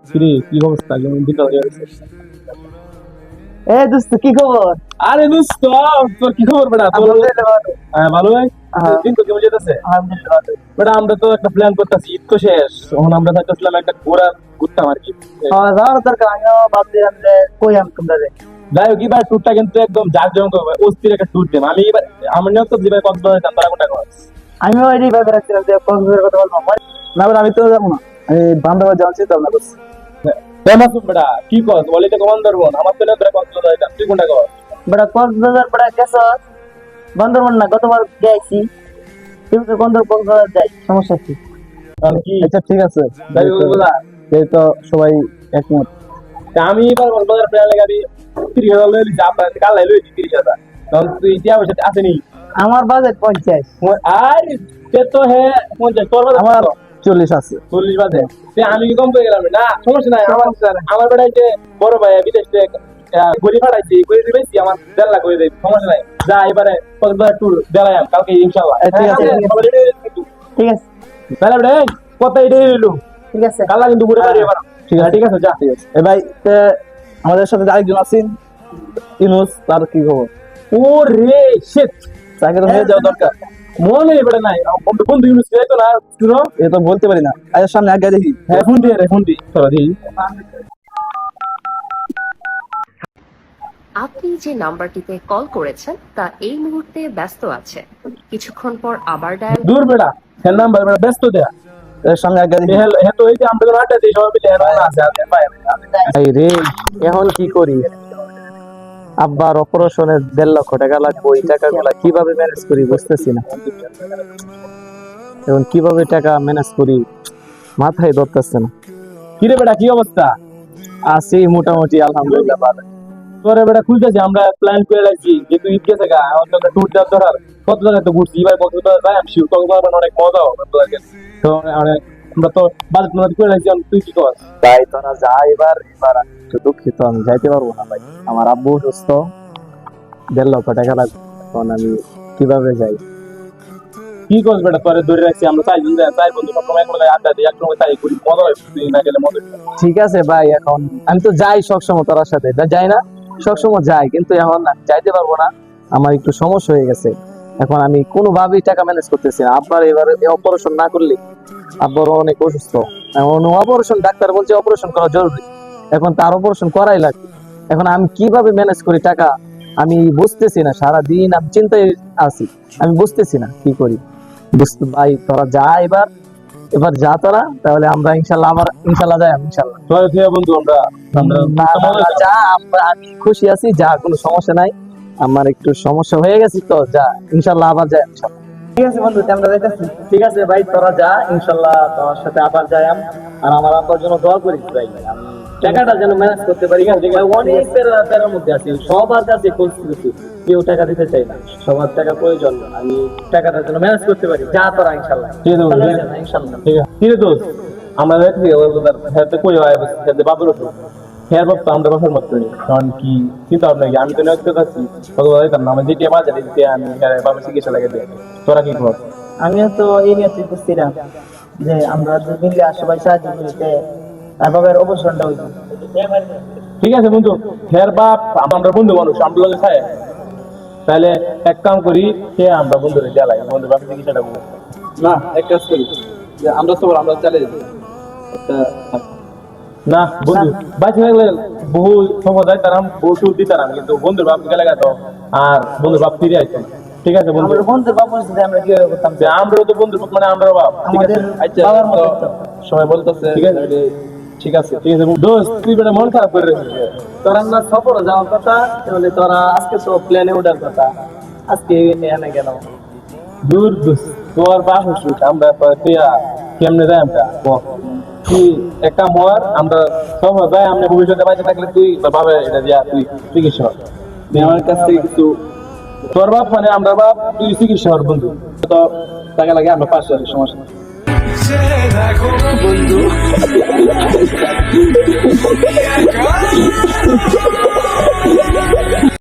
কিরে কি অবস্থা কেমন দিনটা যাচ্ছে? এ দোস্ত কি খবর? আরে দোস্ত, তোর কি খবর বেটা? তোর আলহামদুলিল্লাহ ভালো। হ্যাঁ ভালো ভাই। হ্যাঁ, দিন তো কেমন যেতেছে? আলহামদুলিল্লাহ ভালো। বেটা আমরা তো একটা প্ল্যান করতেছি, ঈদ তো শেষ, এখন আমরা চাইতেছিলাম একটা ঘুরতাম আর কি। হ্যাঁ, যাওয়ার দরকার। আমিও ভাবছিলাম যে কই আমি তোমরা রে। যাই হোক এবার ট্যুরটা কিন্তু একদম জাঁকজমক হবে, অস্থির একটা ট্যুর দেব আমি এবার। আমার নিয়ত তো যেভাবে কক্সবাজার যেতাম তারা কোনটা কর। আমিও এটাই ভেবে রাখছিলাম যে কক্সবাজারের কথা বলবো। না বলে আমি তো যাবো না, আমি বান্ধব যাওয়ার চিন্তা ভাবনা করছি। মাসুম বেটা কি কর বলি তো কমান ধরবো আমার তো তোরা কক্সবাজার যেতাম, তুই কোনটা কর? বেটা কক্সবাজার বেটা গেছ বান্দরবান না? গতবার গেছি, কিন্তু কক্সবাজার যাই, সমস্যা কি? কারণ কি আচ্ছা ঠিক আছে, যাই হোক বলা, এই তো সবাই একমত। তা আমি এবার কক্সবাজার প্ল্যান লাগাবি 30,000 লইলি যা পারে কাল লাইলো 30,000, কারণ তুই ইতিহাস আসেনি। আমার বাজেট 50। আর সে তো হে 50 তোর বাজে আমার 40 আছে। 40 বাজে। সে আমি কি কম পেয়ে গেলাম না? সমস্যা নাই, আমার বেটাই যে বড় ভাই বিদেশ থেকে গড়ি ফাটাইছি, গড়ি দিবেছি আমার 1.5 লাখ হয়ে যাবে, সমস্যা নাই। যা এবারে কক্সবাজার ট্যুর দেলাম কালকে ইনশাআল্লাহ। ঠিক আছে, ঠিক আছে, তাহলে বেটা কত এটা হইলো, ঠিক আছে। কালা কিন্তু ঘুরে বাড়ি এবার। ঠিক আছে যা। এ ভাই, আমাদের সাথে আরেকজন আছেন, ইনুস, তার কি খবর? ও রে শিট, তাকে তো হয়ে যাওয়া দরকার। মনে এবারে নাই বন্ধু ইউনিস তো না শুনো। এ তো বলতে পারি না, আজ সামনে আগে দেখি। হ্যাঁ ফোন দিয়ে রে, ফোন দি চলো দি। আপনি যে নাম্বারটিতে কল করেছেন তা এই মুহূর্তে ব্যস্ত আছে। কিছুক্ষণ পর আবার ডায়াল দূর বেড়া, হ্যাঁ নাম্বার বেড়া ব্যস্ত দেয়া। এর সামনে আগে দেখি। হ্যাঁ তো এই যে আমরা আড্ডা দিই সবাই মিলে, হ্যাঁ আছে আছে ভাই। ভাই রে, এখন কি করি? আব্বার অপারেশনের 1.5 লাখ টাকা লাগবে, ওই টাকাগুলা কিভাবে ম্যানেজ করি বুঝতেছি না। এখন কিভাবে টাকা ম্যানেজ করি মাথায় ধরতেছে না। কিরে বেটা কি অবস্থা? আছি মোটামুটি, আলহামদুলিল্লাহ ভালো। তোরে বেটা খুঁজতেছি, আমরা প্ল্যান করে রাখছি যে তুই ঈদ গেছে গা অন্তত ট্যুর দেওয়ার দরকার। কত জায়গায় তো ঘুরছি, এবার কক্সবাজার যাই আমি শিউ কক্সবাজার অনেক মজা হবে তোদেরকে। তো আমরা তো বাজেট মাজেট করে রাখছি, তুই কি কর? তাই তোরা যা, এবার এবার আমি একটু দুঃখিত, আমি যাইতে পারবো না ভাই। আমার আব্বু সুস্থ, 1.5 লক্ষ টাকা লাগবে, এখন আমি কিভাবে যাই? কি করছ বেটা, তোরে ধরে রাখছি আমরা চাইজন যাই, চাই বন্ধু সবসময় একবার আড্ডা দিই, একসময় চাই ঘুরি, মজা হয়, তুই না গেলে মজা হয় না। ঠিক আছে ভাই, এখন আমি তো যাই সবসময় তোর সাথে, যাই না সবসময় যাই, কিন্তু এখন আমি যাইতে পারবো না। আমার একটু সমস্যা হয়ে গেছে, এখন আমি কোনোভাবেই টাকা ম্যানেজ করতেছি না। আব্বার এবারে অপারেশন না করলে, আব্বার অনেক অসুস্থ, এখন অপারেশন, ডাক্তার বলছে অপারেশন করা জরুরি, এখন তার অপারেশন করাই লাগবে। এখন আমি কিভাবে ম্যানেজ করি টাকা আমি বুঝতেছি না, সারাদিন আমি চিন্তায় আছি, আমি বুঝতেছি না কি করি। বুঝতে ভাই, তোরা যা, এবার এবার যা তোরা, তাহলে আমরা ইনশাল্লাহ আবার ইনশাল্লাহ যাই, ইনশাল্লাহ। তোরে থেকে বন্ধু আমরা আমরা না, না, মজা না, হয়। যা, আমি খুশি আছি, যা, কোনো সমস্যা নাই। আমার একটু সমস্যা হয়ে গেছে তো, যা, ইনশাল্লাহ আবার যাই, ইনশাল্লাহ। ঠিক আছে বন্ধু, আমরা যাইতেছি। ঠিক আছে ভাই, তোরা যা, ইনশাল্লাহ তোমার সাথে আবার যাই। আর আমার আব্বার জন্য দোয়া করিস ভাই, আমি টাকাটা যেন ম্যানেজ করতে পারি। অনেক প্যারার মধ্যে আছি, সবার কাছে পরিস্থিতি, কেউ টাকা দিতে চাই না, সবার টাকা প্রয়োজন, আমি টাকাটা যেন ম্যানেজ করতে পারি। যা তোরা, ইনশাল্লাহ। ঠিক আছে বন্ধু, ইনশাল্লাহ। ঠিক আছে। কি রে দোস্ত, আমরা দেখছি হ্যাঁ কই হয় বসে বাবুর ওঠো হ্যাঁ বাপ, তো আমরা বাসার মতো নেই, কারণ কি চিন্তা ভাবনা কি, আমি তো নয় করতেছি কতবার দিতাম না, আমি যেটা বাজারে দিতে আমি বাবার চিকিৎসা লাগে দিই। তোরা কি কর? আমিও তো এই নিয়ে চিন্তিছিলাম যে আমরা দুদিন সবাই সাহায্য করিতে বাবার অবসরটা হইব। ঠিক আছে বন্ধু, হ্যাঁ বাপ আমরা বন্ধু মানুষ, আমরা লোকে খায়, তাহলে এক কাম করি, সে আমরা বন্ধুরে জ্বালাই, বন্ধু বাবার চিকিৎসাটা করবো না, এক কাজ করি, যে আমরা সব আমরা চালিয়ে যাই। না বন্ধু বাইসে থাকলে বহু সময় যায় তারাম, বহু সুখ দিতারাম, কিন্তু বন্ধুর বাপ গেলে তো আর বন্ধুর বাপ ফিরে আসতাম। ঠিক আছে বন্ধু, আমাদের বন্ধুর বাবা সাথে আমরা কিভাবে করতাম? যে আমরাও তো বন্ধুর বাপ, মানে আমরাও বাপ, ঠিক আছে? আমাদের বাবার মতো তো। সবাই বলতেছে ঠিক আছে, ঠিক আছে ঠিক আছে দোস্ত, তুই বেটা মন খারাপ করে রেখেছিস। তোরা না সফরে যাওয়ার কথা, তাহলে তোরা আজকে তো প্লেনে ওঠার কথা, আজকে এনে গেল। দূর দোস্ত, তোর বাপ অসুখ, আমরা তুই কেমনে যাই আমরা তুই একটা মর, আমরা সব যাই, আমরা ভবিষ্যতে বাঁচে থাকলে তুই তোর বাবা এটা দিয়া তুই চিকিৎসা কর। তুই আমার কাছ থেকে কিছু, তোর বাপ মানে আমরা বাপ, তুই চিকিৎসা কর বন্ধু, তো টাকা লাগে আমরা পাশে আছি, সমস্যা নেই। বন্ধু